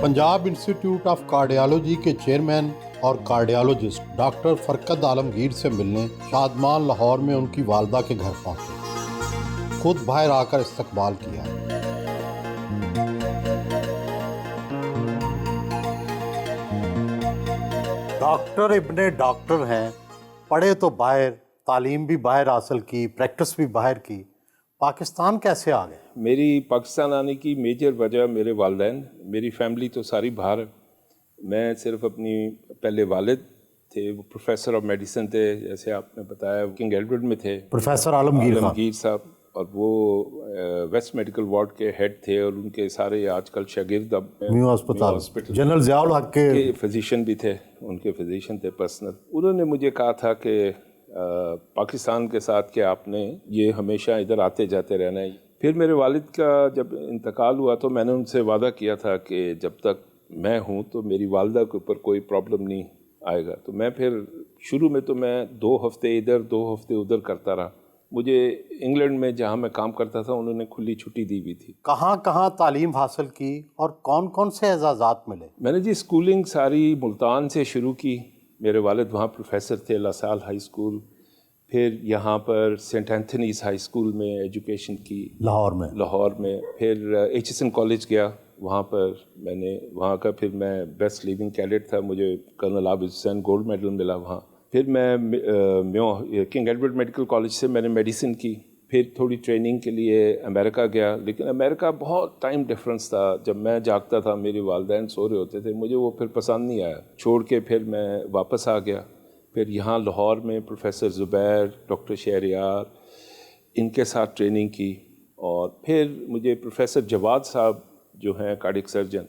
Punjab institute of cardiology के chairman और cardiologist doctor फरकत Alamgir से मिलने शादमान लाहौर में उनकी वालदा के घर पहुंचे। खुद बाहर आकर इस्तकबाल किया। डॉक्टर इब्ने डॉक्टर हैं, पढ़े तो बाहर, तालीम भी बाहर हासिल की, प्रैक्टिस भी बाहर की। पाकिस्तान कैसे आ गए? मेरी पाकिस्तान आने की मेजर वजह मेरे वालिदैन, मेरी फैमिली तो सारी बाहर है। मैं सिर्फ अपनी पहले वालिद थे, वो प्रोफेसर ऑफ मेडिसिन थे, जैसे आपने बताया किंग एडवर्ड में थे, प्रोफेसर आलमगीर साहब, और वो वेस्ट मेडिकल वार्ड के हेड थे और उनके सारे आजकल शागिर्द अब न्यू हॉस्पिटल जनरल ज़ियाउल हक के फिजिशियन भी थे, उनके फिजिशियन थे पर्सनल। उन्होंने मुझे कहा था कि पाकिस्तान के साथ कि आपने ये हमेशा इधर आते जाते रहना है। फिर मेरे वालिद का जब इंतकाल हुआ तो मैंने उनसे वादा किया था कि जब तक मैं हूँ तो मेरी वालदा के ऊपर कोई प्रॉब्लम नहीं आएगा। तो मैं फिर शुरू में तो मैं 2 हफ्ते इधर 2 हफ्ते उधर करता रहा। मुझे इंग्लैंड में जहाँ मैं काम करता था उन्होंने खुली छुट्टी दी हुई थी। कहाँ कहाँ तालीम हासिल की और कौन कौन से एजाज़ात मिले? मैंने जी स्कूलिंग सारी मुल्तान से शुरू की। मेरे वालिद वहाँ प्रोफेसर थे, लासाल हाई स्कूल। फिर यहाँ पर सेंट एंथनीज हाई स्कूल में एजुकेशन की लाहौर में। फिर HSN कॉलेज गया, वहाँ पर मैंने वहाँ का फिर मैं बेस्ट लिविंग कैडेट था, मुझे colonel Abid Hussain gold medal मिला वहाँ। फिर मैं किंग एडवर्ड मेडिकल कॉलेज से मैंने मेडिसिन की। फिर थोड़ी ट्रेनिंग के लिए अमेरिका गया, लेकिन अमेरिका बहुत टाइम डिफरेंस था। जब मैं जागता था मेरी वालिदैन सो रहे होते थे, मुझे वो फिर पसंद नहीं आया, छोड़ के फिर मैं वापस आ गया। फिर यहाँ लाहौर में प्रोफेसर ज़ुबैर, डॉक्टर शहरियार, इनके साथ ट्रेनिंग की। और फिर मुझे प्रोफेसर जवाद साहब जो हैं कार्डियक सर्जन,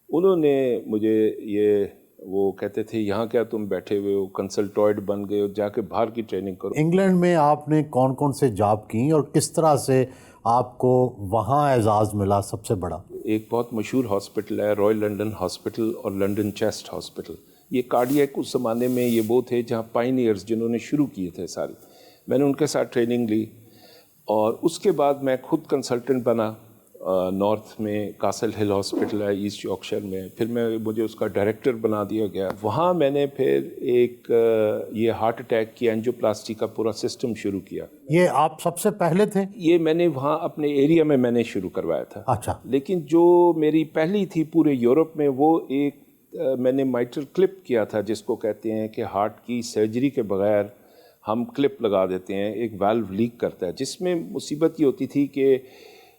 उन्होंने मुझे वो कहते थे यहाँ क्या तुम बैठे हुए हो, कंसल्टॉइड बन गए हो, जाके बाहर की ट्रेनिंग करो। इंग्लैंड में आपने कौन कौन से जॉब की और किस तरह से आपको वहाँ एजाज़ मिला सबसे बड़ा? एक बहुत मशहूर हॉस्पिटल है रॉयल लंदन हॉस्पिटल और लंदन चेस्ट हॉस्पिटल। ये कार्डियक उस ज़माने में ये वो थे जहाँ पायनियर्स जिन्होंने शुरू किए थे सारे। मैंने उनके साथ ट्रेनिंग ली और उसके बाद मैं खुद कंसल्टेंट बना। नॉर्थ में कासल हिल हॉस्पिटल है ईस्ट यॉर्कशायर में, फिर मुझे उसका डायरेक्टर बना दिया गया। वहाँ मैंने फिर एक ये हार्ट अटैक की एंजियोप्लास्टी का पूरा सिस्टम शुरू किया। ये आप सबसे पहले थे? ये मैंने वहाँ अपने एरिया में मैंने शुरू करवाया था। अच्छा। लेकिन जो मेरी पहली थी पूरे यूरोप में, वो एक मैंने माइट्रल क्लिप किया था, जिसको कहते हैं कि हार्ट की सर्जरी के बगैर हम क्लिप लगा देते हैं, एक वाल्व लीक करता है। जिसमें मुसीबत ये होती थी कि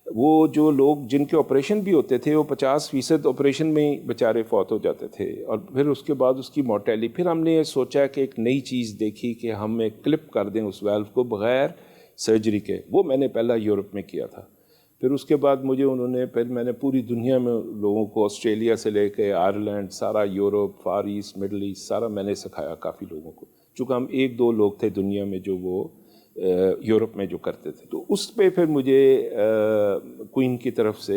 वो जो लोग जिनके ऑपरेशन भी होते थे वो 50% ऑपरेशन में ही बेचारे फौत हो जाते थे, और फिर उसके बाद उसकी मोर्टेलिटी। फिर हमने ये सोचा कि एक नई चीज़ देखी कि हम एक क्लिप कर दें उस वाल्व को बगैर सर्जरी के। वो मैंने पहला यूरोप में किया था। फिर उसके बाद फिर मैंने पूरी दुनिया में लोगों को, ऑस्ट्रेलिया से लेकर आयरलैंड, सारा यूरोप, फार ईस्ट, मिडल ईस्ट, सारा मैंने सिखाया काफ़ी लोगों को। चूँकि हम 1-2 लोग थे दुनिया में जो वो यूरोप में जो करते थे। तो उस पे फिर मुझे क्वीन की तरफ से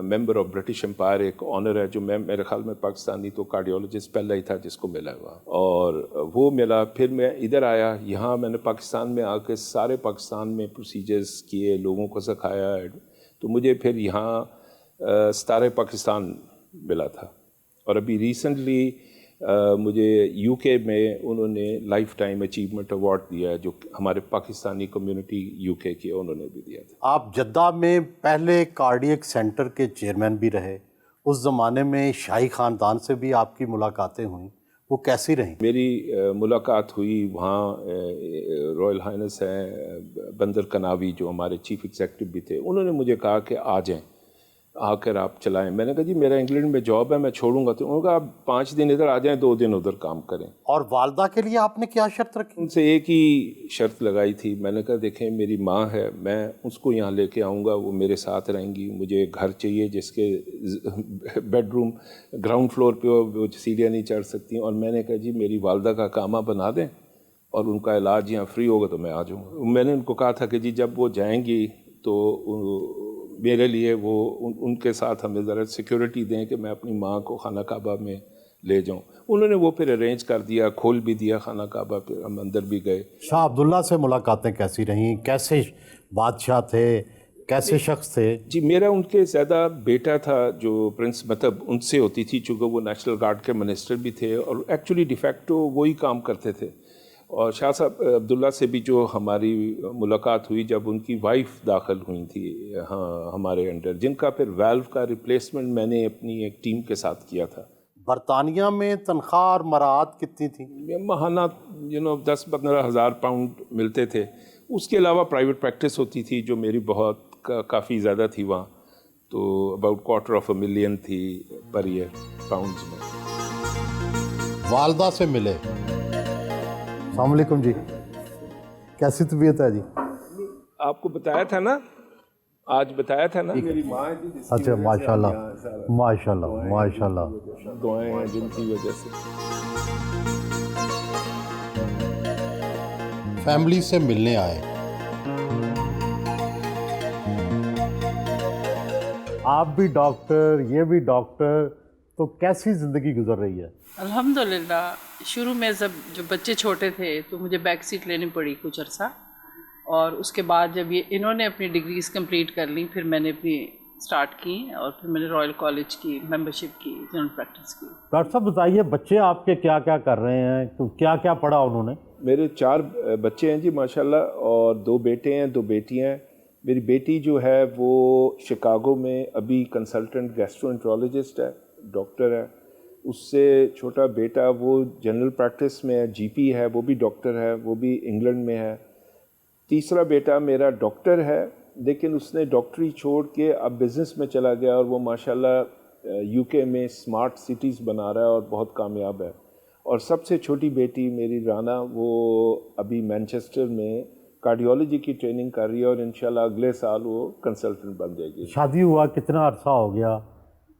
मेंबर ऑफ ब्रिटिश एम्पायर एक ऑनर है, जो मेरे ख्याल में पाकिस्तानी तो कार्डियोलॉजिस्ट पहला ही था जिसको मिला हुआ, और वो मिला। फिर मैं इधर आया, यहाँ मैंने पाकिस्तान में आके सारे पाकिस्तान में प्रोसीजर्स किए, लोगों को सिखाया। तो मुझे फिर यहाँ सितारे पाकिस्तान मिला था। और अभी रिसेंटली मुझे UK में उन्होंने लाइफ टाइम अचीवमेंट अवार्ड दिया है, जो हमारे पाकिस्तानी कम्युनिटी UK की, उन्होंने भी दिया था। आप जद्दा में पहले कार्डियक सेंटर के चेयरमैन भी रहे। उस ज़माने में शाही ख़ानदान से भी आपकी मुलाकातें हुई, वो कैसी रहीं? मेरी मुलाकात हुई वहाँ, रॉयल हाइनेस हैं बंदर कनावी जो हमारे चीफ एग्जेक्टिव भी थे, उन्होंने मुझे कहा कि आ जाएं, आकर आप चलाएं। मैंने कहा जी मेरा इंग्लैंड में जॉब है, मैं छोड़ूंगा। तो उन्होंने कहा आप 5 दिन इधर आ जाएं, 2 दिन उधर काम करें। और वालदा के लिए आपने क्या शर्त रखी? उनसे एक ही शर्त लगाई थी। मैंने कहा देखें मेरी माँ है, मैं उसको यहाँ लेके आऊँगा, वो मेरे साथ रहेंगी। मुझे घर चाहिए जिसके बेडरूम ग्राउंड फ्लोर पे हो, वो सीढ़ियाँ नहीं चढ़ सकती। और मैंने कहा जी मेरी वालदा का कामा बना दें और उनका इलाज यहाँ फ्री होगा तो मैं आ जाऊँगा। मैंने उनको कहा था कि जी जब वो जाएंगी तो मेरे लिए वो उनके साथ हमें ज़रा सिक्योरिटी दें कि मैं अपनी माँ को खाना काबा में ले जाऊँ। उन्होंने वो फिर अरेंज कर दिया, खोल भी दिया खाना काबा, फिर हम अंदर भी गए। शाह अब्दुल्ला से मुलाकातें कैसी रहीं? कैसे बादशाह थे? कैसे शख्स थे? जी मेरा उनके ज़्यादा बेटा था जो प्रिंस मतलब उनसे होती थी, चूँकि वो नेशनल गार्ड के मिनिस्टर भी थे और एक्चुअली डिफैक्टो वही काम करते थे। और शाह साहब अब्दुल्ला से भी जो हमारी मुलाकात हुई जब उनकी वाइफ दाखिल हुई थी हाँ हमारे अंडर, जिनका फिर वाल्व का रिप्लेसमेंट मैंने अपनी एक टीम के साथ किया था। बरतानिया में तनख्वाह और मराहत कितनी थी? महाना 10-15 हज़ार पाउंड मिलते थे। उसके अलावा प्राइवेट प्रैक्टिस होती थी जो मेरी बहुत काफ़ी ज़्यादा थी वहाँ, तो अबाउट $250,000 थी पर ईयर पाउंड्स में। वालदा से मिले। अस्सलाम वालेकुम जी, कैसी तबीयत है जी? आपको बताया था ना, आज बताया था ना, मेरी माँ है जी जिसकी अच्छा, वजह से माशाल्लाह हम यहाँ सारा माशाल्लाह माशाल्लाह। दुआएं हैं जिनकी वजह से। फैमिली से मिलने आए। आप भी डॉक्टर, ये भी डॉक्टर, तो कैसी ज़िंदगी गुजर रही है? अल्हम्दुलिल्लाह। शुरू में जब बच्चे छोटे थे तो मुझे बैक सीट लेनी पड़ी कुछ अरसा, और उसके बाद जब ये इन्होंने अपनी डिग्रीज़ कंप्लीट कर ली फिर मैंने अपनी स्टार्ट की और फिर मैंने रॉयल कॉलेज की मेंबरशिप की, जनरल प्रैक्टिस की। डॉक्टर साहब बताइए, बच्चे आपके क्या क्या कर रहे हैं, तो क्या क्या पढ़ा उन्होंने? मेरे 4 बच्चे हैं जी माशाल्लाह, और 2 बेटे हैं 2 बेटियां हैं। मेरी बेटी जो है वो शिकागो में अभी कंसल्टेंट गैस्ट्रोएंटरोलॉजिस्ट है, डॉक्टर है। उससे छोटा बेटा वो जनरल प्रैक्टिस में है, जीपी है, वो भी डॉक्टर है, वो भी इंग्लैंड में है। तीसरा बेटा मेरा डॉक्टर है लेकिन उसने डॉक्टरी छोड़ के अब बिज़नेस में चला गया और वो माशाल्लाह यूके में स्मार्ट सिटीज़ बना रहा है और बहुत कामयाब है। और सबसे छोटी बेटी मेरी राना, वो अभी मैनचेस्टर में कार्डियोलॉजी की ट्रेनिंग कर रही है और इंशाल्लाह अगले साल वो कंसल्टेंट बन जाएगी। शादी हुआ कितना अरसा हो गया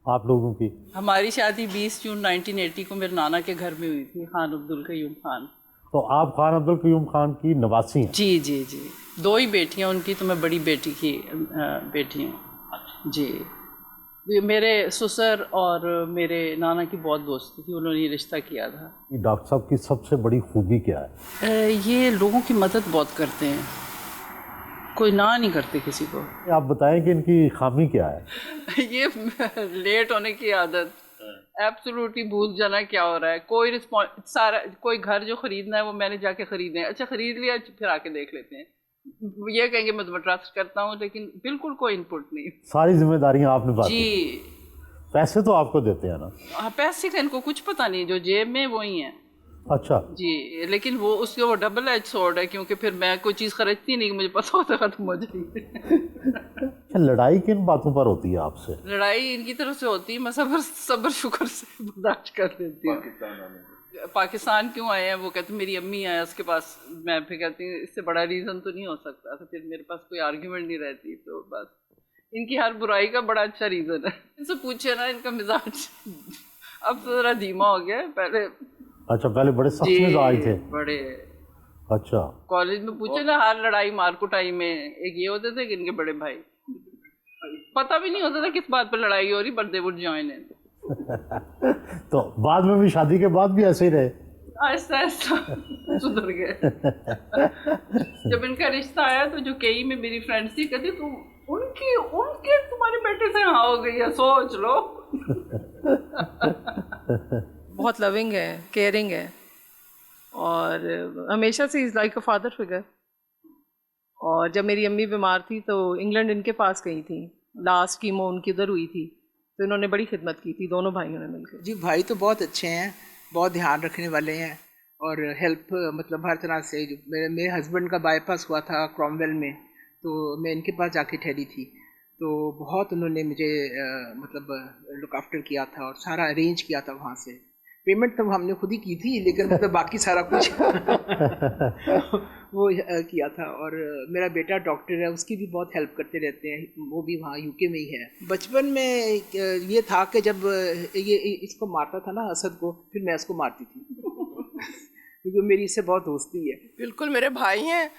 आप लोगों की? हमारी शादी 20 जून 1980 को मेरे नाना के घर में हुई थी, खान अब्दुल कयूम खान। तो आप खान अब्दुल कयूम खान की नवासी हैं? जी जी जी, 2 ही बेटियां उनकी, तो मैं बड़ी बेटी की बेटी हूँ जी। मेरे ससुर और मेरे नाना की बहुत दोस्ती थी, उन्होंने ये रिश्ता किया था। डॉक्टर साहब की सबसे बड़ी खूबी क्या है? ये लोगों की मदद बहुत करते हैं, कोई ना नहीं करते किसी को। आप बताएं कि इनकी खामी क्या है? ये लेट होने की आदत, एब्सोल्युटली भूल जाना क्या हो रहा है। कोई रिस्पॉन्स, सारा कोई घर जो खरीदना है वो मैंने जाके खरीदना है, अच्छा खरीद लिया फिर आके देख लेते हैं, ये कहेंगे मैं तुम्हें ट्रस्ट करता हूँ, लेकिन बिल्कुल कोई इनपुट नहीं। सारी जिम्मेदारियां आपने बात जी। पैसे तो आपको देते हैं ना? हाँ, पैसे का इनको कुछ पता नहीं, जो जेब में वही है। अच्छा जी, लेकिन वो उसके वो डबल एज स्वॉर्ड है, क्योंकि फिर मैं कोई चीज़ खरीदती नहीं, मुझे पता होता खत्म हो जाएगी। लड़ाई किन बातों पर होती है आपसे? लड़ाई इनकी तरफ से होती है, मैं सबर शुक्र से बर्दाश्त कर लेती हूँ। पाकिस्तान क्यों आए हैं, वो कहते मेरी अम्मी है उसके पास, मैं फिर कहती हूँ इससे बड़ा रीज़न तो नहीं हो सकता, तो फिर मेरे पास कोई आर्ग्यूमेंट नहीं रहती। तो बस इनकी हर बुराई का बड़ा अच्छा रीज़न है। इनसे पूछे ना, इनका मिजाज अब तो ज़रा धीमा हो गया है, पहले। अच्छा, पहले बड़े सख्त मिजाज थे? बड़े। अच्छा, कॉलेज में पूछे ना, हर लड़ाई मार कुटाई में एक ये होते थे कि इनके बड़े भाई, पता भी नहीं होता था किस बात पर लड़ाई हो रही, but they would join in. तो बाद में भी, शादी के बाद भी ऐसे ही रहे? आहिस्ता आहिस्ता सुधर गए। जब इनका रिश्ता आया तो जो केई में मेरी फ्रेंड्स थी, कहती तुम उनके तुम्हारे बेटे से हाँ हो गई है, सोच लो। बहुत लविंग है, केयरिंग है, और हमेशा से is like a father figure. और जब मेरी अम्मी बीमार थी तो इंग्लैंड इनके पास गई थी, लास्ट कीमो उनकी उधर हुई थी, तो इन्होंने बड़ी खिदमत की थी, दोनों भाइयों ने मिलकर। जी भाई तो बहुत अच्छे हैं, बहुत ध्यान रखने वाले हैं, और हेल्प मतलब हर तरह से। जो मेरे हस्बैंड का बाईपास हुआ था क्रॉमवेल में, तो मैं इनके पास जाके ठहरी थी, तो बहुत उन्होंने मुझे मतलब लुक आफ्टर किया था और सारा अरेंज किया था वहाँ से। पेमेंट तो हमने खुद ही की थी, लेकिन मतलब बाकी सारा कुछ वो किया था। और मेरा बेटा डॉक्टर है, उसकी भी बहुत हेल्प करते रहते हैं, वो भी वहाँ यूके में ही है। बचपन में ये था कि जब ये इसको मारता था ना, असद को, फिर मैं इसको मारती थी क्योंकि मेरी इससे बहुत दोस्ती है। बिल्कुल मेरे भाई हैं,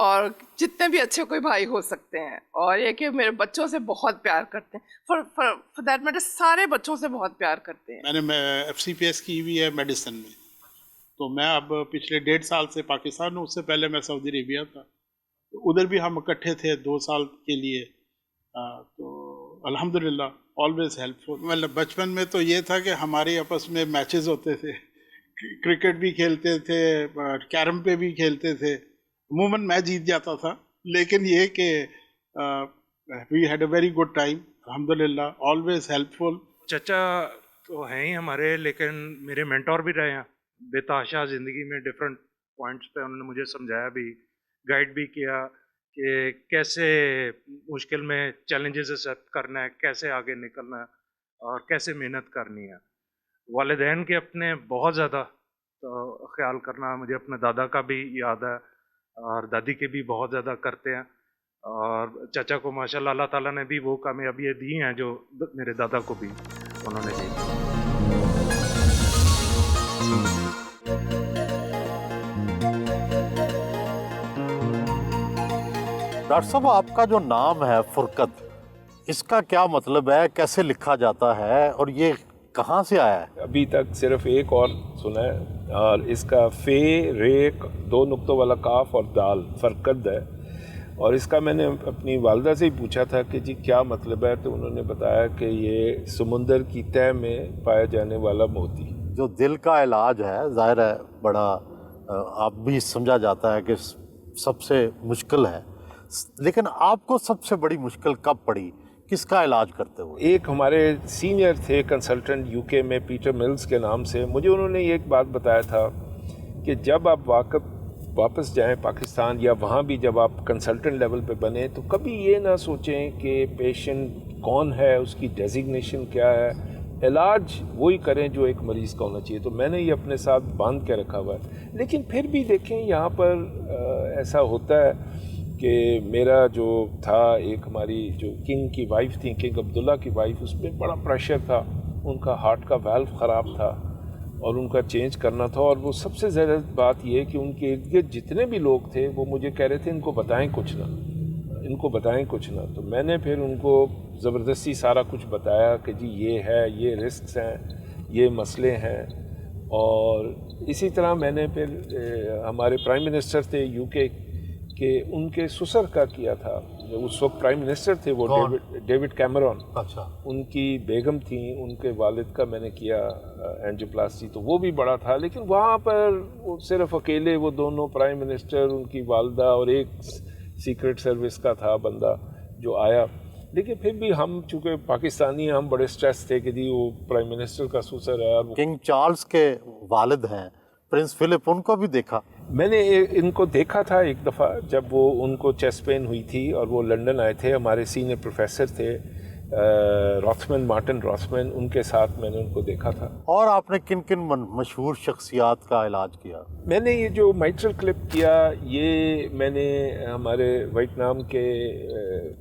और जितने भी अच्छे कोई भाई हो सकते हैं, और ये कि मेरे बच्चों से बहुत प्यार करते हैं, फॉर दैट मैटर सारे बच्चों से बहुत प्यार करते हैं। मैंने FCPS की हुई है मेडिसिन में, तो मैं अब पिछले 1.5 साल से पाकिस्तान हूँ, उससे पहले मैं सऊदी अरेबिया था, तो उधर भी हम इकट्ठे थे 2 साल के लिए। تو الحمدللہ آلویز ہیلپ فل. مطلب بچپن میں تو یہ تھا کہ ہمارے آپس میں میچز ہوتے تھے, کرکٹ بھی کھیلتے تھے, کیرم پہ بھی کھیلتے تھے. عموماً میں جیت جاتا تھا, لیکن یہ کہ we had a very good time الحمدللہ, آلویز ہیلپ فل. چچا تو ہیں ہی ہمارے, لیکن میرے مینٹور بھی رہے ہیں بے تحاشا زندگی میں. ڈفرینٹ پوائنٹس پہ انہوں نے مجھے سمجھایا بھی, گائیڈ بھی کیا کہ کیسے مشکل میں چیلنجز ایکسیپٹ کرنا ہے, کیسے آگے نکلنا ہے, اور کیسے محنت کرنی ہے. والدین کے اپنے بہت زیادہ خیال کرنا مجھے اپنے دادا کا بھی یاد ہے, اور دادی کے بھی بہت زیادہ کرتے ہیں. اور چچا کو ماشاءاللہ اللہ تعالیٰ نے بھی وہ کامیابیاں دی ہیں جو میرے دادا کو بھی انہوں نے دی. ڈاکٹر صاحب آپ کا جو نام ہے فرقت, اس کا کیا مطلب ہے, کیسے لکھا جاتا ہے, اور یہ کہاں سے آیا ہے؟ ابھی تک صرف ایک اور سنا ہے, اور اس کا فے ریک 2 نقطوں والا کاف اور دال فرقد ہے. اور اس کا میں نے اپنی والدہ سے ہی پوچھا تھا کہ جی کیا مطلب ہے, تو انہوں نے بتایا کہ یہ سمندر کی تہ میں پایا جانے والا موتی. جو دل کا علاج ہے, ظاہر ہے بڑا آپ بھی سمجھا جاتا ہے کہ سب سے مشکل ہے, لیکن آپ کو سب سے بڑی مشکل کب پڑی, کس کا علاج کرتے ہوئے؟ ایک ہمارے سینئر تھے کنسلٹنٹ یو کے میں, پیٹر ملز کے نام سے. مجھے انہوں نے ایک بات بتایا تھا کہ جب آپ واپس جائیں پاکستان, یا وہاں بھی جب آپ کنسلٹنٹ لیول پہ بنیں, تو کبھی یہ نہ سوچیں کہ پیشنٹ کون ہے, اس کی ڈیزگنیشن کیا ہے, علاج وہی کریں جو ایک مریض کا ہونا چاہیے. تو میں نے یہ اپنے ساتھ باندھ کے رکھا ہوا ہے. لیکن پھر بھی دیکھیں یہاں پر ایسا ہوتا ہے کہ میرا جو تھا, ایک ہماری جو کنگ کی وائف تھی, کنگ عبداللہ کی وائف, اس پہ بڑا پریشر تھا, ان کا ہارٹ کا ویلو خراب تھا اور ان کا چینج کرنا تھا. اور وہ سب سے زیادہ بات یہ کہ ان کے ارد گرد جتنے بھی لوگ تھے وہ مجھے کہہ رہے تھے ان کو بتائیں کچھ نہ, ان کو بتائیں کچھ نہ. تو میں نے پھر ان کو زبردستی سارا کچھ بتایا کہ جی یہ ہے, یہ رسکس ہیں, یہ مسئلے ہیں. اور اسی طرح میں نے پھر ہمارے پرائم منسٹر تھے یو کے کہ ان کے سسر کا کیا تھا, اس وقت پرائم منسٹر تھے وہ ڈیوڈ کیمرون. اچھا. ان کی بیگم تھیں, ان کے والد کا میں نے کیا اینجیوپلاسٹی, تو وہ بھی بڑا تھا. لیکن وہاں پر وہ صرف اکیلے وہ دونوں پرائم منسٹر, ان کی والدہ اور ایک سیکرٹ سروس کا تھا بندہ جو آیا. لیکن پھر بھی ہم چونکہ پاکستانی ہیں, ہم بڑے سٹریس تھے کہ جی وہ پرائم منسٹر کا سسر ہے. کنگ چارلز کے والد ہیں پرنس فلپ, ان کو بھی دیکھا؟ میں نے ان کو دیکھا تھا ایک دفعہ جب وہ ان کو چیسٹ پین ہوئی تھی اور وہ لنڈن آئے تھے. ہمارے سینئر پروفیسر تھے روتھمن, مارٹن روتھمن, ان کے ساتھ میں نے ان کو دیکھا تھا. اور آپ نے کن کن مشہور شخصیات کا علاج کیا؟ میں نے یہ جو مائٹرل کلپ کیا, یہ میں نے ہمارے ویتنام کے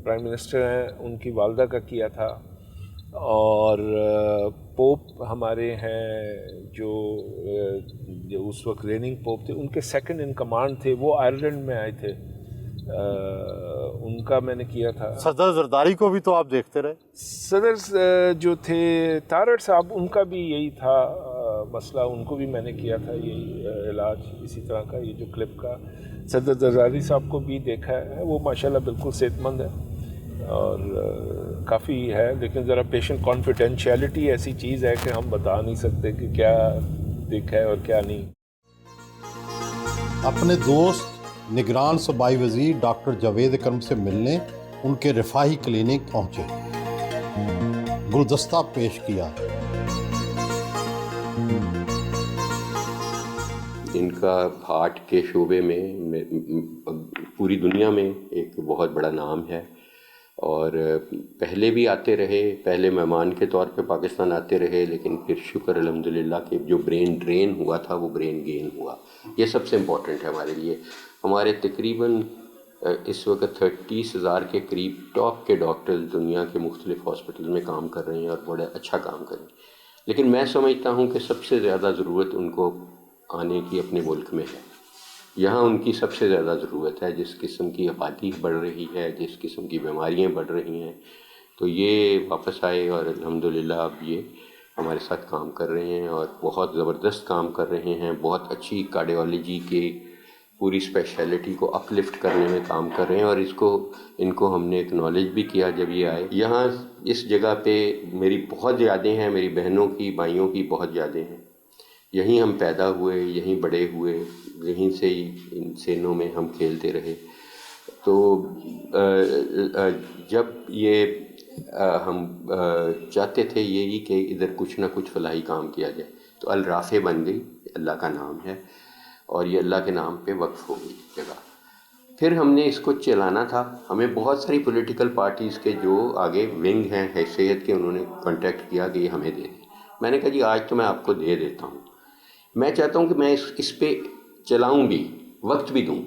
پرائم منسٹر ہیں ان کی والدہ کا کیا تھا. اور پوپ ہمارے ہیں جو اس وقت ریننگ پوپ تھے, ان کے سیکنڈ ان کمانڈ تھے, وہ آئرلینڈ میں آئے تھے, ان کا میں نے کیا تھا. صدر زرداری کو بھی تو آپ دیکھتے رہے؟ صدر جو تھے تارڑ صاحب, ان کا بھی یہی تھا مسئلہ, ان کو بھی میں نے کیا تھا یہی علاج اسی طرح کا, یہ جو کلپ کا. صدر زرداری صاحب کو بھی دیکھا ہے, وہ ماشاءاللہ بالکل صحت مند ہے اور کافی ہے. لیکن ذرا پیشنٹ کانفیڈینشیلٹی ایسی چیز ہے کہ ہم بتا نہیں سکتے کہ کیا دیکھا ہے اور کیا نہیں. اپنے دوست نگران صوبائی وزیر ڈاکٹر جاوید اکرم سے ملنے ان کے رفاہی کلینک پہنچے, گلدستہ پیش کیا. ان کا ہارٹ کے شعبے میں پوری دنیا میں ایک بہت بڑا نام ہے, اور پہلے بھی آتے رہے, پہلے مہمان کے طور پہ پاکستان آتے رہے, لیکن پھر شکر الحمدللہ کہ جو برین ڈرین ہوا تھا وہ برین گین ہوا. یہ سب سے امپورٹنٹ ہے ہمارے لیے. ہمارے تقریباً اس وقت 30,000 کے قریب ٹاپ کے ڈاکٹر دنیا کے مختلف ہاسپٹل میں کام کر رہے ہیں اور بڑا اچھا کام کر رہے ہیں. لیکن میں سمجھتا ہوں کہ سب سے زیادہ ضرورت ان کو آنے کی اپنے ملک میں ہے. یہاں ان کی سب سے زیادہ ضرورت ہے. جس قسم کی آبادی بڑھ رہی ہے, جس قسم کی بیماریاں بڑھ رہی ہیں, تو یہ واپس آئے اور الحمدللہ اب یہ ہمارے ساتھ کام کر رہے ہیں اور بہت زبردست کام کر رہے ہیں. بہت اچھی کارڈیالوجی کے پوری اسپیشلٹی کو اپ لفٹ کرنے میں کام کر رہے ہیں، اور ان کو ہم نے ایکنالج بھی کیا جب یہ آئے یہاں. اس جگہ پہ میری بہت یادیں ہیں، میری بہنوں کی، بھائیوں کی بہت یادیں ہیں. یہیں ہم پیدا ہوئے، یہیں بڑے ہوئے، یہیں سے ہی ان سینوں میں ہم کھیلتے رہے. تو جب یہ ہم چاہتے تھے یہی کہ ادھر کچھ نہ کچھ فلاحی کام کیا جائے، تو الرافع بن گئی، اللہ کا نام ہے، اور یہ اللہ کے نام پہ وقف ہو گئی جگہ. پھر ہم نے اس کو چلانا تھا. ہمیں بہت ساری پولیٹیکل پارٹیز کے جو آگے ونگ ہیں حیثیت کے، انہوں نے کانٹیکٹ کیا کہ یہ ہمیں دے دیں. میں نے کہا جی آج تو میں آپ کو دے دیتا ہوں. میں چاہتا ہوں کہ میں اس پہ چلاؤں بھی، وقت بھی دوں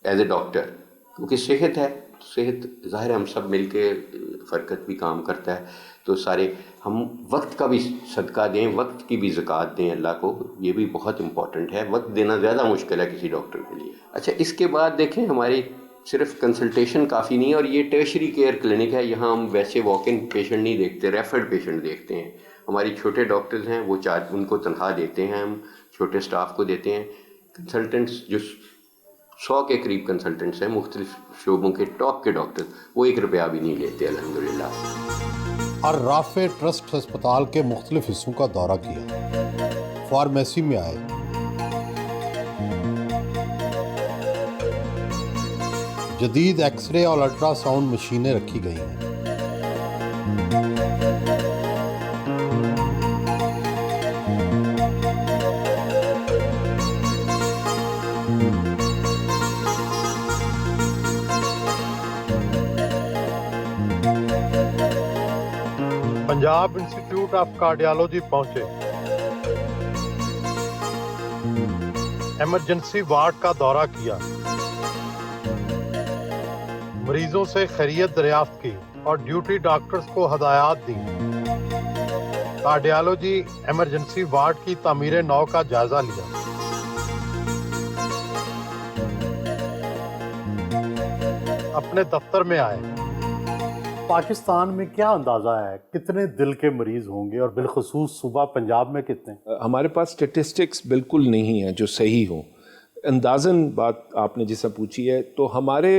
ایز اے ڈاکٹر، کیونکہ صحت ہے. صحت ظاہر ہے ہم سب مل کے، فرقت بھی کام کرتا ہے، تو سارے ہم وقت کا بھی صدقہ دیں، وقت کی بھی زکوٰۃ دیں اللہ کو. یہ بھی بہت امپورٹنٹ ہے. وقت دینا زیادہ مشکل ہے کسی ڈاکٹر کے لیے. اچھا، اس کے بعد دیکھیں ہماری صرف کنسلٹیشن کافی نہیں ہے، اور یہ ٹیرشری کیئر کلینک ہے. یہاں ہم ویسے واک ان پیشنٹ نہیں دیکھتے، ریفرڈ پیشنٹ دیکھتے ہیں. ہماری چھوٹے ڈاکٹرز ہیں، وہ ان کو تنخواہ دیتے ہیں، ہم چھوٹے سٹاف کو دیتے ہیں. کنسلٹنٹس جو 100 کے قریب کنسلٹنٹس ہیں مختلف شعبوں کے، ٹاپ کے ڈاکٹر، وہ 1 روپیہ بھی نہیں لیتے الحمدللہ. الرافع ٹرسٹ ہسپتال کے مختلف حصوں کا دورہ کیا، فارمیسی میں آئے، جدید ایکس رے اور الٹرا ساؤنڈ مشینیں رکھی گئی ہیں. پنجاب انسٹیٹیوٹ آف کارڈیالوجی پہنچے، ایمرجنسی وارڈ کا دورہ کیا، مریضوں سے خیریت دریافت کی اور ڈیوٹی ڈاکٹرز کو ہدایات دیں. کارڈیالوجی ایمرجنسی وارڈ کی تعمیر نو کا جائزہ لیا. اپنے دفتر میں آئے. پاکستان میں کیا اندازہ ہے کتنے دل کے مریض ہوں گے، اور بالخصوص صوبہ پنجاب میں کتنے؟ ہمارے پاس سٹیٹسٹکس بالکل نہیں ہیں جو صحیح ہوں. اندازاً بات آپ نے جیسا پوچھی ہے، تو ہمارے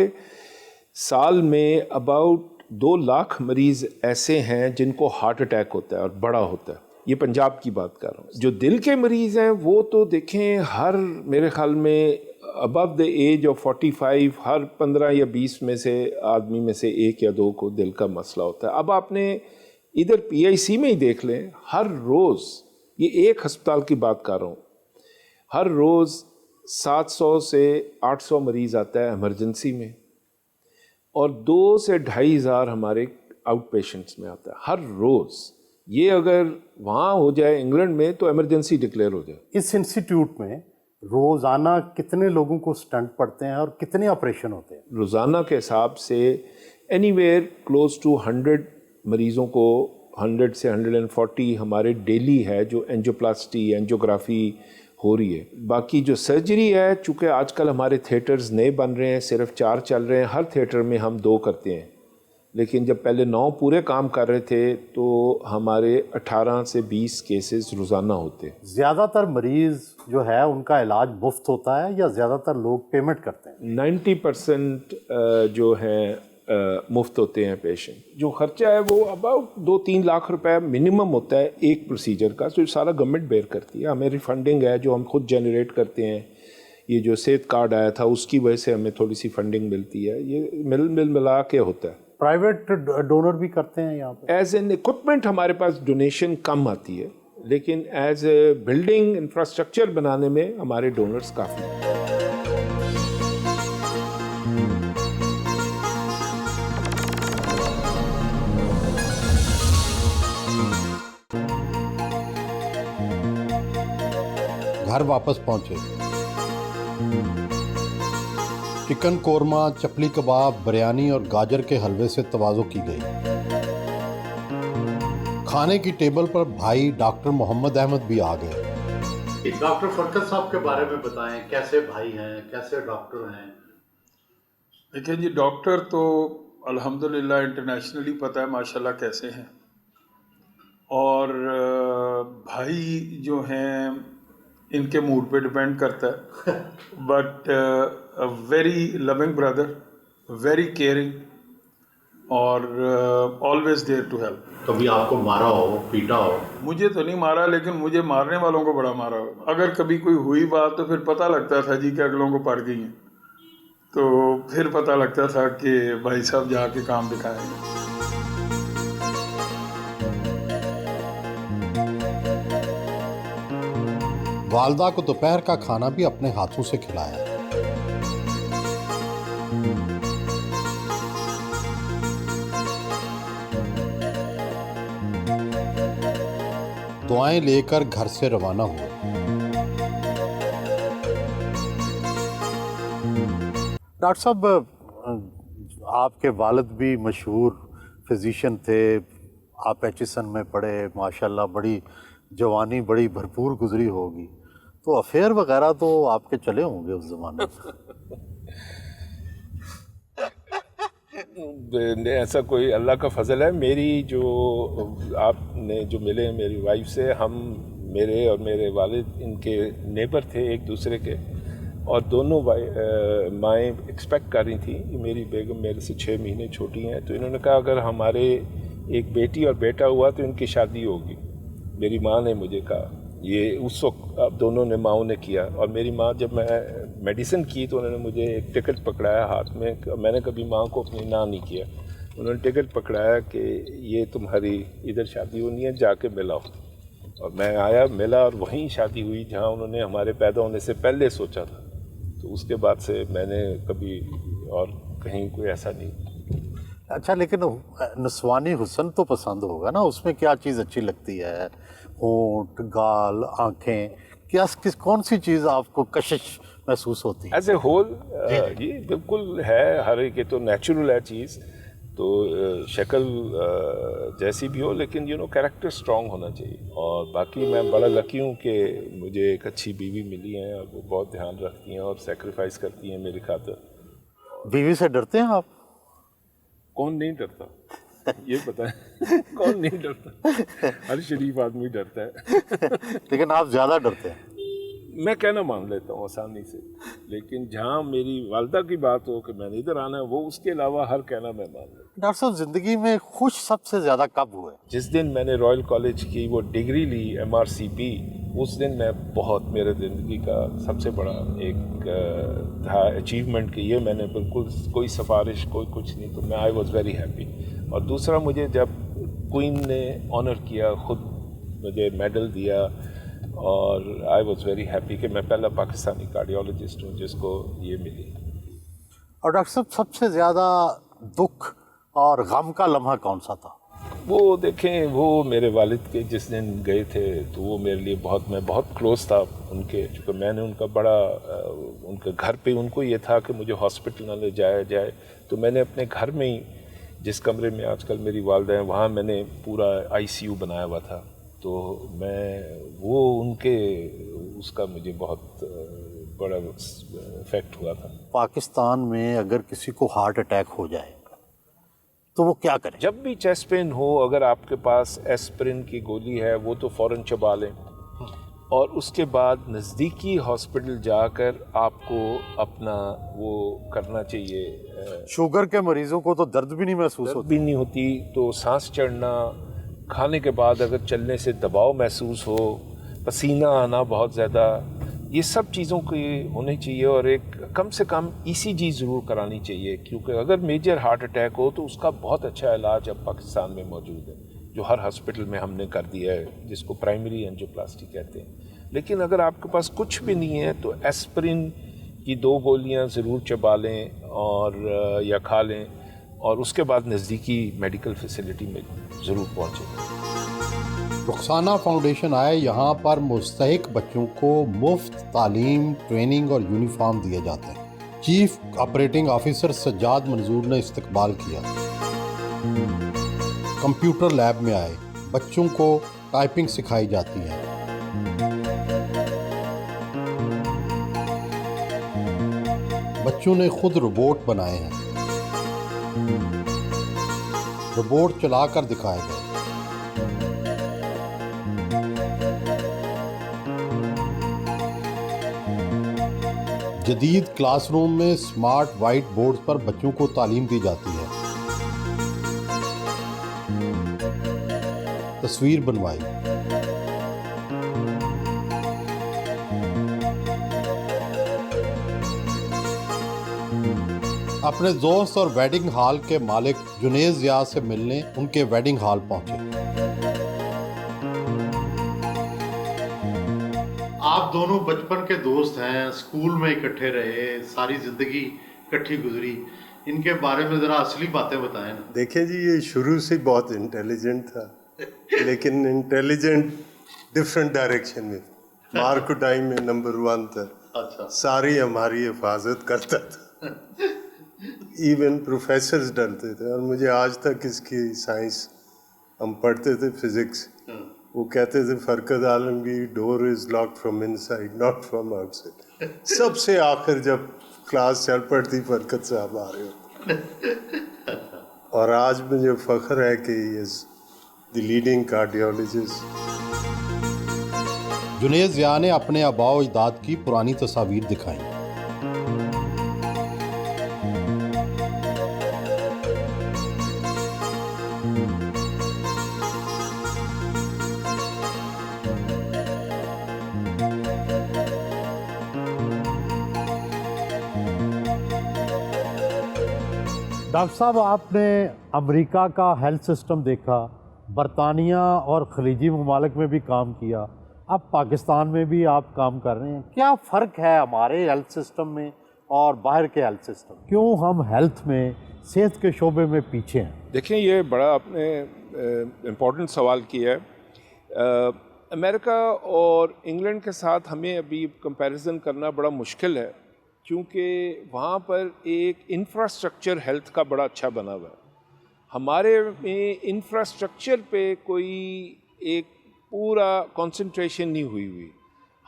سال میں اباؤٹ 2 لاکھ مریض ایسے ہیں جن کو ہارٹ اٹیک ہوتا ہے اور بڑا ہوتا ہے. یہ پنجاب کی بات کر رہا ہوں. جو دل کے مریض ہیں وہ تو دیکھیں ہر میرے خیال میں ابو دا ایج آف 45 ہر 15 یا 20 میں سے آدمی میں سے 1 یا 2 کو دل کا مسئلہ ہوتا ہے. اب آپ نے ادھر PIC میں ہی دیکھ لیں، ہر روز، یہ ایک ہسپتال کی بات کر رہا ہوں، ہر روز 700 سے 800 مریض آتا ہے ایمرجنسی میں، اور 2 سے 2,500 ہمارے آؤٹ پیشنٹس میں آتا ہے ہر روز. یہ اگر وہاں ہو جائے انگلینڈ میں تو ایمرجنسی ڈکلیئر ہو جائے. اس انسٹیٹیوٹ میں روزانہ کتنے لوگوں کو سٹنٹ پڑتے ہیں اور کتنے آپریشن ہوتے ہیں؟ روزانہ کے حساب سے اینی ویئر کلوز ٹو 100 مریضوں کو، 100 سے 140 ہمارے ڈیلی ہے جو اینجیوپلاسٹی، اینجیوگرافی ہو رہی ہے. باقی جو سرجری ہے، چونکہ آج کل ہمارے تھیٹرز نئے بن رہے ہیں، صرف 4 چل رہے ہیں، ہر تھیٹر میں ہم 2 کرتے ہیں، لیکن جب پہلے 9 پورے کام کر رہے تھے تو ہمارے 18 سے 20 کیسز روزانہ ہوتے. زیادہ تر مریض جو ہے ان کا علاج مفت ہوتا ہے یا زیادہ تر لوگ پیمنٹ کرتے ہیں؟ 90% جو ہیں مفت ہوتے ہیں پیشنٹ. جو خرچہ ہے وہ اباؤٹ 2-3 لاکھ روپے منیمم ہوتا ہے ایک پروسیجر کا، تو سارا گورنمنٹ بیئر کرتی ہے. ہمیں ریفنڈنگ ہے جو ہم خود جنریٹ کرتے ہیں. یہ جو صحت کارڈ آیا تھا اس کی وجہ سے ہمیں تھوڑی سی فنڈنگ ملتی ہے. یہ ملا کے ہوتا ہے. پرائیویٹ ڈونر بھی کرتے ہیں یہاں پہ؟ ایز این ایکوپمنٹ ہمارے پاس ڈونیشن کم آتی ہے، لیکن ایز اے بلڈنگ انفراسٹرکچر بنانے میں ہمارے ڈونرز کافی ہیں. گھر واپس پہنچے. چکن قورمہ، چپلی کباب، بریانی اور گاجر کے حلوے سے تواضع کی گئی. کھانے کی ٹیبل پر بھائی ڈاکٹر محمد احمد بھی آ گئے. ڈاکٹر فرقت صاحب کے بارے میں بتائیں، کیسے بھائی ہیں، کیسے ڈاکٹر ہیں؟ دیکھیں جی، ڈاکٹر تو الحمدللہ انٹرنیشنلی پتہ ہے ماشاءاللہ کیسے ہیں، اور بھائی جو ہیں इनके मूड पे डिपेंड करता है, but very loving brother, very caring और ऑलवेज देयर टू हेल्प। कभी आपको मारा हो, पीटा हो? मुझे तो नहीं मारा, लेकिन मुझे मारने वालों को बड़ा मारा हो। अगर कभी कोई हुई बात तो फिर पता लगता था जी कि अगलों को पड़ गई हैं, तो फिर पता लगता था कि भाई साहब जाके काम दिखाएंगे। वालदा को दोपहर का खाना भी अपने हाथों से खिलाया। दुआएं लेकर घर से रवाना हुए। डॉक्टर साहब, आपके वालिद भी मशहूर फिजिशियन थे, आप एचिसन में पढ़े, माशाल्लाह बड़ी जवानी बड़ी भरपूर गुजरी होगी, तो अफेयर वगैरह तो आपके चले होंगे उस ज़माने में। ऐसा कोई अल्लाह का फजल है, मेरी जो आपने जो मिले मेरी वाइफ से, हम मेरे और मेरे वालिद इनके नेबर थे एक दूसरे के, और दोनों माएँ एक्सपेक्ट कर रही थी कि मेरी बेगम मेरे से 6 महीने छोटी हैं, तो इन्होंने कहा अगर हमारे एक बेटी और बेटा हुआ तो इनकी शादी होगी। मेरी माँ ने मुझे कहा, ये उस वक्त अब दोनों ने माँओं ने किया, और मेरी माँ जब मैं मेडिसिन की तो उन्होंने मुझे एक टिकट पकड़ाया हाथ में। मैंने कभी माँ को अपनी ना नहीं किया, उन्होंने टिकट पकड़ाया कि ये तुम्हारी इधर शादी होनी है, जाके मिलाओ। और मैं आया, मिला, और वहीं शादी हुई जहाँ उन्होंने हमारे पैदा होने से पहले सोचा था। तो उसके बाद से मैंने कभी और कहीं कोई ऐसा नहीं। अच्छा, लेकिन नस्वानी हुस्न तो पसंद होगा ना, उसमें क्या चीज़ अच्छी लगती है? होंठ, गाल, आँखें, क्या कौन सी चीज़ आपको कशिश महसूस होती है? एज ए होल ये बिल्कुल है, हर एक तो नेचुरल है चीज़, तो शक्ल जैसी भी हो, लेकिन कैरेक्टर स्ट्रॉन्ग होना चाहिए। और बाकी मैं बड़ा लकी हूँ कि मुझे एक अच्छी बीवी मिली है, और वो बहुत ध्यान रखती हैं और सेक्रीफाइस करती हैं मेरी खातिर। बीवी से डरते हैं आप? कौन नहीं डरता, ये पता है कौन नहीं डरता, हर शरीफ आदमी डरता है। लेकिन आप ज़्यादा डरते हैं। मैं कहना मान लेता हूँ आसानी से, लेकिन जहाँ मेरी वालदा की बात हो कि मैंने इधर आना है, वो उसके अलावा हर कहना मैं मान लेता हूँ। डॉक्टर साहब, ज़िंदगी में खुश सबसे ज़्यादा कब हुए? जिस दिन मैंने रॉयल कॉलेज की वो डिग्री ली MRCP, उस दिन मैं बहुत, मेरे ज़िंदगी का सबसे बड़ा एक था अचीवमेंट कि ये मैंने बिल्कुल कोई सिफारिश कोई कुछ नहीं, तो मैं आई वॉज़ वेरी हैप्पी। और दूसरा, मुझे जब क्वीन ने ऑनर किया, ख़ुद मुझे मेडल दिया, और आई वॉज़ वेरी हैप्पी कि मैं पहला पाकिस्तानी कार्डियोलॉजिस्ट हूँ जिसको ये मिली। और डॉक्टर साहब, सबसे ज़्यादा दुख और गम का लम्हा कौन सा था? वो देखें, वो मेरे वालिद के जिस दिन गए थे, तो वो मेरे लिए मैं बहुत क्लोज था उनके, चूँकि मैंने उनका बड़ा उनके घर पे उनको ये था कि मुझे हॉस्पिटल ना ले जाया जाए, तो मैंने अपने घर में ही, जिस कमरे में आजकल मेरी वालदा हैं, वहाँ मैंने पूरा ICU बनाया हुआ था। तो मैं वो उनके उसका मुझे बहुत बड़ा इफेक्ट हुआ था। पाकिस्तान में अगर किसी को हार्ट अटैक हो जाए तो वो क्या करें? जब भी चेस्ट पेन हो, अगर आपके पास एस्पिरिन की गोली है वो तो फ़ौरन चबा लें, और उसके बाद नज़दीकी हॉस्पिटल जाकर आपको अपना वो करना चाहिए। शुगर के मरीजों को तो दर्द भी नहीं महसूस होता? भी नहीं होती, तो सांस चढ़ना, खाने के बाद अगर चलने से दबाव महसूस हो, पसीना आना बहुत ज़्यादा, ये सब चीज़ों की होनी चाहिए। और एक कम से कम ECG ज़रूर करानी चाहिए, क्योंकि अगर मेजर हार्ट अटैक हो तो उसका बहुत अच्छा इलाज अब पाकिस्तान में मौजूद है, जो हर हॉस्पिटल में हमने कर दिया है, जिसको प्राइमरी एंजियोप्लास्टी कहते हैं। लेकिन अगर आपके पास कुछ भी नहीं है तो एस्पिरिन की 2 गोलियां ज़रूर चबा लें और या खा लें, और उसके बाद नज़दीकी मेडिकल फैसिलिटी में ज़रूर पहुँचें। रुखसाना फाउंडेशन आए, यहाँ पर मुस्तहिक बच्चों को मुफ्त तालीम, ट्रेनिंग और यूनिफॉर्म दिए जाते हैं। चीफ ऑपरेटिंग ऑफिसर सज्जाद मंजूर ने इस्तकबाल किया। कंप्यूटर लैब में आए, बच्चों को टाइपिंग सिखाई जाती है। बच्चों ने खुद रोबोट बनाए हैं, रोबोट चलाकर दिखाए गए। जदीद क्लासरूम में स्मार्ट वाइट बोर्ड पर बच्चों को तालीम दी जाती है। तस्वीर बनवाई। अपने दोस्त और वेडिंग हॉल के मालिक जुनेद ज़िया से मिलने उनके वेडिंग हॉल पहुंचे। आप दोनों बचपन के दोस्त हैं, स्कूल में इकट्ठे रहे, सारी जिंदगी इकट्ठी गुजरी, इनके बारे में ज़रा असली बातें बताएं ना। देखिए जी, ये शुरू से बहुत इंटेलिजेंट था, लेकिन इंटेलिजेंट डिफरेंट डायरेक्शन में। मार्क टाइम में नंबर 1 था। अच्छा। सारी हमारी हिफाजत करता था। इवन प्रोफेसर्स डरते थे। और मुझे आज तक इसकी साइंस, हम पढ़ते थे फिजिक्स, वो कहते थे फरकत आलमगीर, door is locked from inside not from outside. सबसे आखिर जब क्लास चल पड़ती, फरकत साहब आ रहे होते। और आज मुझे फख्र है कि he is the leading cardiologist. Junaid Zia ने अपने आबाओ अजदाद की पुरानी तस्वीर दिखाई। डॉक्टर साहब, आपने अमेरिका का हेल्थ सिस्टम देखा, बरतानिया और खलीजी ममालिक में भी काम किया, अब पाकिस्तान में भी आप काम कर रहे हैं। क्या फ़र्क है हमारे हेल्थ सिस्टम में और बाहर के हेल्थ सिस्टम? क्यों हम हेल्थ में, सेहत के शोबे में पीछे हैं? देखिए, ये बड़ा आपने इम्पोर्टेंट सवाल किया है। अमेरिका और इंग्लैंड के साथ हमें अभी कंपैरिजन करना बड़ा मुश्किल है, क्योंकि वहाँ पर एक इंफ्रास्ट्रक्चर हेल्थ का बड़ा अच्छा बना हुआ है। हमारे में इंफ्रास्ट्रक्चर पे कोई एक पूरा कंसंट्रेशन नहीं हुई।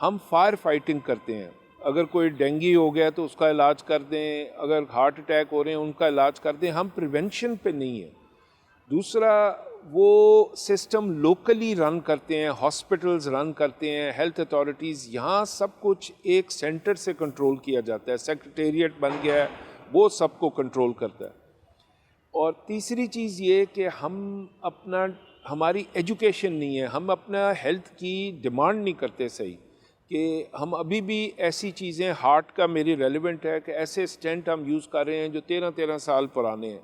हम फायर फाइटिंग करते हैं, अगर कोई डेंगू हो गया तो उसका इलाज कर दें, अगर हार्ट अटैक हो रहे हैं उनका इलाज कर दें, हम प्रिवेंशन पे नहीं है। दूसरा, वो सिस्टम लोकली रन करते हैं, हॉस्पिटल्स रन करते हैं, हेल्थ अथॉरिटीज़, यहाँ सब कुछ एक सेंटर से कंट्रोल किया जाता है। सेक्रेटेरिएट बन गया है, वो सबको कंट्रोल करता है। और तीसरी चीज़ ये कि हमारी एजुकेशन नहीं है, हम अपना हेल्थ की डिमांड नहीं करते सही, कि हम अभी भी ऐसी चीज़ें, हार्ट का मेरी रेलिवेंट है कि ऐसे स्टेंट हम यूज़ कर रहे हैं जो 13-13 साल पुराने हैं,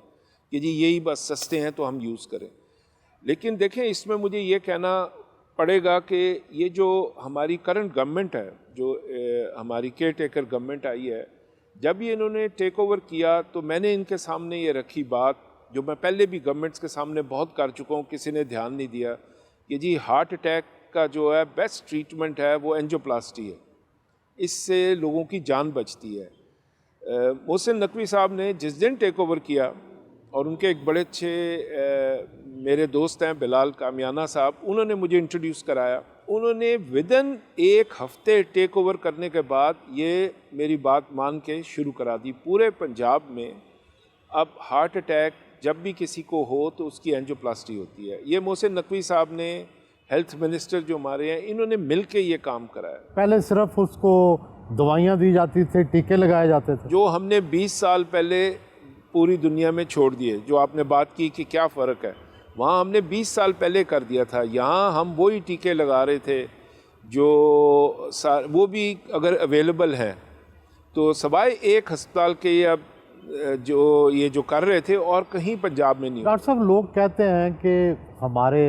कि जी यही बस सस्ते हैं तो हम यूज़ करें। लेकिन देखें, इसमें मुझे ये कहना पड़ेगा कि ये जो हमारी करंट गवर्नमेंट है, जो हमारी केयर टेकर गवर्नमेंट आई है, जब ये इन्होंने टेक ओवर किया तो मैंने इनके सामने ये रखी बात, जो मैं पहले भी गवर्नमेंट्स के सामने बहुत कर चुका हूँ, किसी ने ध्यान नहीं दिया, कि जी हार्ट अटैक का जो है बेस्ट ट्रीटमेंट है वो एंजियोप्लास्टी है, इससे लोगों की जान बचती है। मोहसिन नकवी साहब ने जिस दिन टेक ओवर किया, और उनके एक बड़े अच्छे मेरे दोस्त हैं बिलाल कामियाना साहब, उन्होंने मुझे इंट्रोड्यूस कराया। उन्होंने विदिन 1 हफ्ते टेक ओवर करने के बाद ये मेरी बात मान के शुरू करा दी। पूरे पंजाब में अब हार्ट अटैक जब भी किसी को हो तो उसकी एंजियोप्लास्टी होती है। ये मोहसिन नकवी साहब ने, हेल्थ मिनिस्टर जो हमारे हैं, इन्होंने मिल के ये काम कराया। पहले सिर्फ उसको दवाइयाँ दी जाती थी, टीके लगाए जाते थे, जो हमने 20 साल पहले पूरी दुनिया में छोड़ दिए। जो आपने बात की कि क्या फ़र्क है, वहाँ हमने 20 साल पहले कर दिया था। यहाँ हम वही टीके लगा रहे थे जो वो भी अगर अवेलेबल हैं, तो सवाए एक अस्पताल के ये अब जो कर रहे थे, और कहीं पंजाब में नहीं। डॉक्टर साहब, लोग कहते हैं कि हमारे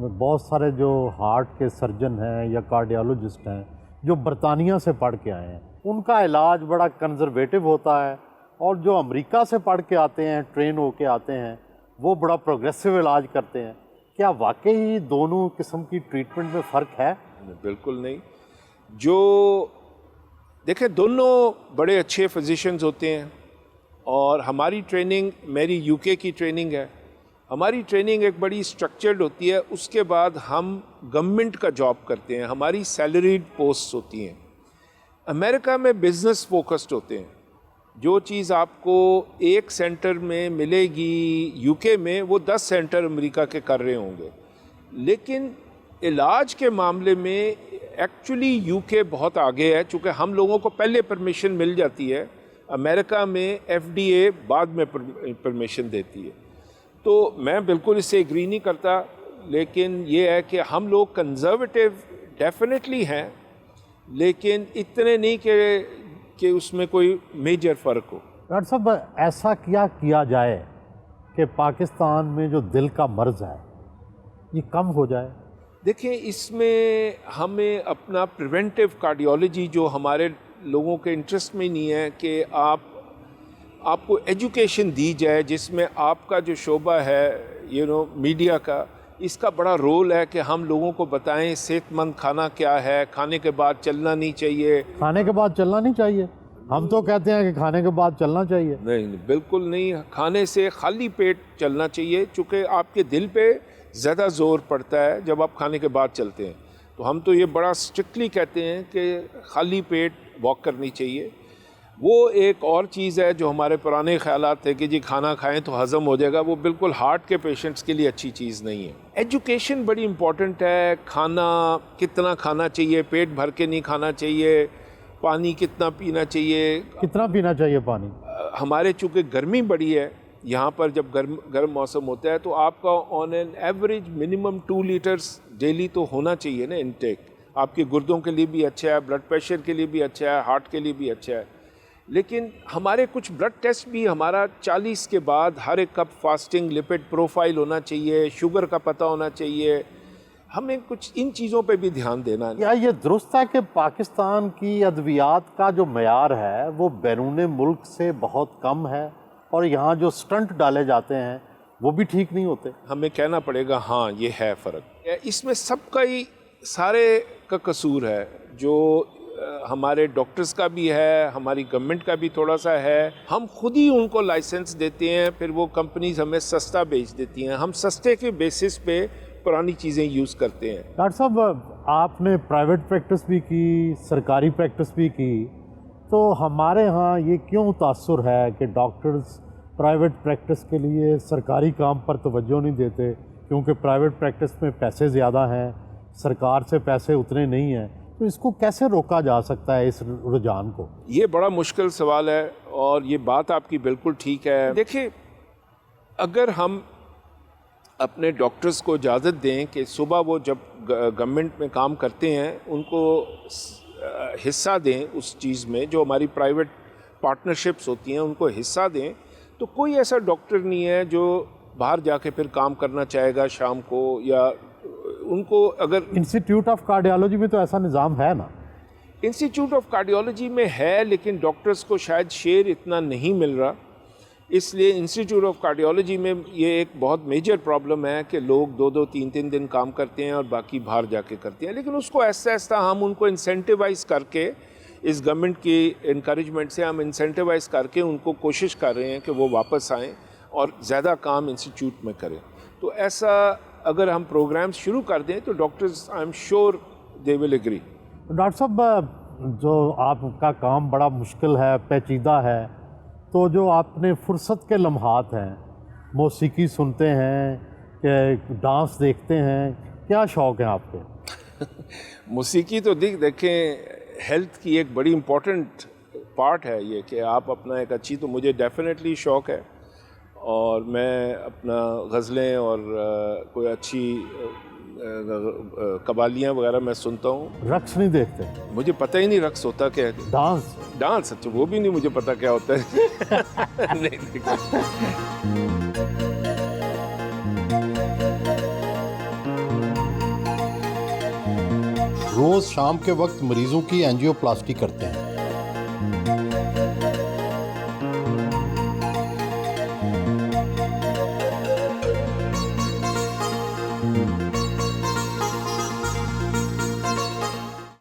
बहुत सारे जो हार्ट के सर्जन हैं या कार्डियोलॉजिस्ट हैं जो बरतानिया से पढ़ के आए हैं, उनका इलाज बड़ा कंजर्वेटिव होता है, और जो अमेरिका से पढ़ के आते हैं, ट्रेन होके आते हैं, वो बड़ा प्रोग्रेसिव इलाज करते हैं। क्या वाकई दोनों किस्म की ट्रीटमेंट में फ़र्क है? बिल्कुल नहीं। जो देखें, दोनों बड़े अच्छे फिजिशियंस होते हैं, और हमारी ट्रेनिंग, मेरी यूके की ट्रेनिंग है, हमारी ट्रेनिंग एक बड़ी स्ट्रक्चर्ड होती है। उसके बाद हम गवर्नमेंट का जॉब करते हैं, हमारी सैलरीड पोस्ट होती हैं। अमेरिका में बिज़नेस फोकस्ड होते हैं। जो चीज़ आपको एक सेंटर में मिलेगी यूके में, वो 10 सेंटर अमेरिका के कर रहे होंगे। लेकिन इलाज के मामले में ایکچولی یو کے بہت آگے ہے، چونکہ ہم لوگوں کو پہلے پرمیشن مل جاتی ہے، امریکہ میں ایف ڈی اے بعد میں پرمیشن دیتی ہے. تو میں بالکل اس سے ایگری نہیں کرتا، لیکن یہ ہے کہ ہم لوگ کنزرویٹیو ڈیفینیٹلی ہیں، لیکن اتنے نہیں کہ اس میں کوئی میجر فرق ہو. ڈاکٹر صاحب ایسا کیا جائے کہ پاکستان میں جو دل کا مرض ہے یہ کم ہو جائے؟ دیکھیں اس میں ہمیں اپنا پریونٹیو کارڈیولوجی جو ہمارے لوگوں کے انٹرسٹ میں نہیں ہے کہ آپ کو ایجوکیشن دی جائے، جس میں آپ کا جو شعبہ ہے میڈیا کا، اس کا بڑا رول ہے کہ ہم لوگوں کو بتائیں صحت مند کھانا کیا ہے، کھانے کے بعد چلنا نہیں چاہیے. کھانے کے بعد چلنا نہیں چاہیے؟ ہم تو کہتے ہیں کہ کھانے کے بعد چلنا چاہیے. نہیں بالکل نہیں، کھانے سے خالی پیٹ چلنا چاہیے، چونکہ آپ کے دل پہ زیادہ زور پڑتا ہے جب آپ کھانے کے بعد چلتے ہیں. تو ہم تو یہ بڑا اسٹرکٹلی کہتے ہیں کہ خالی پیٹ واک کرنی چاہیے. وہ ایک اور چیز ہے جو ہمارے پرانے خیالات تھے کہ جی کھانا کھائیں تو ہضم ہو جائے گا، وہ بالکل ہارٹ کے پیشنٹس کے لیے اچھی چیز نہیں ہے. ایجوکیشن بڑی امپورٹنٹ ہے، کھانا کتنا کھانا چاہیے، پیٹ بھر کے نہیں کھانا چاہیے، پانی کتنا پینا چاہیے. کتنا پینا چاہیے پانی؟ ہمارے چونکہ گرمی بڑی ہے یہاں پر، جب گرم موسم ہوتا ہے تو آپ کا on an average minimum 2 litres daily تو ہونا چاہیے نا انٹیک. آپ کے گردوں کے لیے بھی اچھا ہے، بلڈ پریشر کے لیے بھی اچھا ہے، ہارٹ کے لیے بھی اچھا ہے. لیکن ہمارے کچھ بلڈ ٹیسٹ بھی ہمارا 40 کے بعد ہر ایک کپ فاسٹنگ لپڈ پروفائل ہونا چاہیے، شوگر کا پتہ ہونا چاہیے. ہمیں کچھ ان چیزوں پہ بھی دھیان دینا ہے. کیا یہ درست ہے کہ پاکستان کی ادویات کا جو معیار ہے وہ بیرون ملک سے بہت کم ہے، اور یہاں جو سٹنٹ ڈالے جاتے ہیں وہ بھی ٹھیک نہیں ہوتے؟ ہمیں کہنا پڑے گا ہاں یہ ہے فرق. اس میں سب کا ہی سارے کا قصور ہے، جو ہمارے ڈاکٹرز کا بھی ہے، ہماری گورنمنٹ کا بھی تھوڑا سا ہے. ہم خود ہی ان کو لائسنس دیتے ہیں، پھر وہ کمپنیز ہمیں سستا بیچ دیتی ہیں، ہم سستے کے بیسس پہ پرانی چیزیں یوز کرتے ہیں. ڈاکٹر صاحب آپ نے پرائیویٹ پریکٹس بھی کی، سرکاری پریکٹس بھی کی، تو ہمارے ہاں یہ کیوں تاثر ہے کہ ڈاکٹرز پرائیویٹ پریکٹس کے لیے سرکاری کام پر توجہ نہیں دیتے، کیونکہ پرائیویٹ پریکٹس میں پیسے زیادہ ہیں، سرکار سے پیسے اتنے نہیں ہیں؟ تو اس کو کیسے روکا جا سکتا ہے اس رجحان کو؟ یہ بڑا مشکل سوال ہے، اور یہ بات آپ کی بالکل ٹھیک ہے. دیکھیں اگر ہم اپنے ڈاکٹرز کو اجازت دیں کہ صبح وہ جب گورنمنٹ میں کام کرتے ہیں ان کو حصہ دیں اس چیز میں، جو ہماری پرائیویٹ پارٹنرشپس ہوتی ہیں ان کو حصہ دیں، تو کوئی ایسا ڈاکٹر نہیں ہے جو باہر جا کے پھر کام کرنا چاہے گا شام کو. یا ان کو اگر انسٹیٹیوٹ آف کارڈیالوجی میں تو ایسا نظام ہے نا؟ انسٹیٹیوٹ آف کارڈیالوجی میں ہے، لیکن ڈاکٹرز کو شاید شیئر اتنا نہیں مل رہا. اس لیے انسٹیٹیوٹ آف کارڈیالوجی میں یہ ایک بہت میجر پرابلم ہے کہ لوگ 2-2 3-3 دن کام کرتے ہیں اور باقی باہر جا کے کرتے ہیں. لیکن اس کو ایسا ایسا ہم ان کو انسینٹیوائز کر کے، اس گورنمنٹ کی انکریجمنٹ سے ہم انسینٹیوائز کر کے ان کو کوشش کر رہے ہیں کہ وہ واپس آئیں اور زیادہ کام انسٹیٹیوٹ میں کریں. تو ایسا اگر ہم پروگرامز شروع کر دیں تو doctors I'm sure they will agree. Doctor صاحب جو آپ کا کام بڑا مشکل ہے، پیچیدہ ہے، تو جو آپ نے فرصت کے لمحات ہیں، موسیقی سنتے ہیں کہ ڈانس دیکھتے ہیں، کیا شوق ہیں آپ کے؟ موسیقی تو دیکھیں ہیلتھ کی ایک بڑی امپورٹنٹ پارٹ ہے یہ کہ آپ اپنا ایک اچھی، تو مجھے ڈیفینیٹلی شوق ہے، اور میں اپنا غزلیں اور کوئی اچھی قوالیاں وغیرہ میں سنتا ہوں. رقص نہیں دیکھتے؟ مجھے پتہ ہی نہیں رقص ہوتا کیا ہے. ڈانس اچھا وہ بھی نہیں مجھے پتہ کیا ہوتا ہے. نہیں دیکھتا. روز شام کے وقت مریضوں کی اینجیوپلاسٹی کرتے ہیں.